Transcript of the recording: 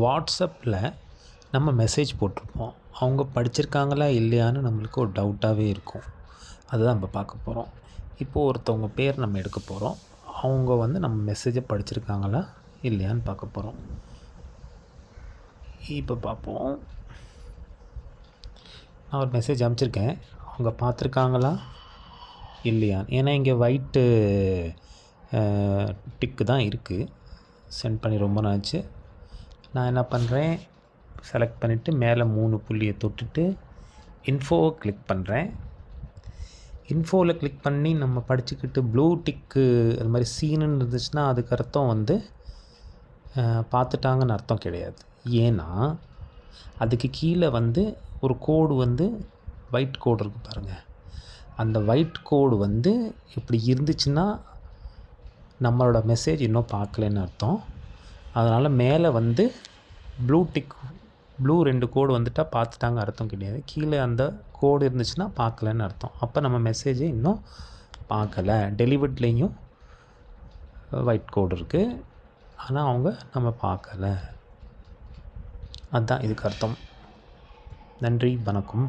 வாட்ஸ்அப்பில் நம்ம மெசேஜ் போட்டிருப்போம். அவங்க படிச்சிருக்காங்களா இல்லையான்னு நம்மளுக்கு ஒரு டவுட்டாகவே இருக்கும். அதுதான் நம்ம பார்க்க போகிறோம். இப்போது ஒருத்தவங்க பேர் நம்ம எடுக்க போகிறோம். அவங்க வந்து நம்ம மெசேஜை படிச்சிருக்காங்களா இல்லையான்னு பார்க்க போகிறோம். இப்போ பார்ப்போம். நான் ஒரு மெசேஜ் அனுப்பிச்சிருக்கேன். அவங்க பார்த்துருக்காங்களா இல்லையான்னு. ஏன்னா இங்கே ஒயிட்டு டிக்கு தான் இருக்குது. சென்ட் பண்ணி ரொம்ப நாளாச்சு. நான் என்ன பண்ணுறேன், செலக்ட் பண்ணிவிட்டு மேலே 3 புள்ளியை தொட்டுட்டு இன்ஃபோவை கிளிக் பண்ணுறேன். இன்ஃபோவில் கிளிக் பண்ணி நம்ம படிச்சுக்கிட்டு ப்ளூ டிக்கு அது மாதிரி சீனுன்னு இருந்துச்சுன்னா அதுக்கு அர்த்தம் வந்து பார்த்துட்டாங்கன்னு அர்த்தம் கிடையாது. ஏன்னா அதுக்கு கீழே வந்து ஒரு கோடு வந்து ஒயிட் கோடு இருக்குது பாருங்கள். அந்த ஒயிட் கோடு வந்து இப்படி இருந்துச்சுன்னா நம்மளோட மெசேஜ் இன்னும் பார்க்கலன்னு அர்த்தம். அதனால் மேலே வந்து ப்ளூ 2 கோடு வந்துட்டால் பார்த்துட்டாங்க அர்த்தம் கிடையாது. கீழே அந்த கோடு இருந்துச்சுன்னா பார்க்கலன்னு அர்த்தம். அப்போ நம்ம மெசேஜை இன்னும் பார்க்கலை. டெலிவர்ட்லேயும் ஒயிட் கோடு இருக்குது, ஆனால் அவங்க நம்ம பார்க்கலை. அதுதான் இதுக்கு அர்த்தம். நன்றி, வணக்கம்.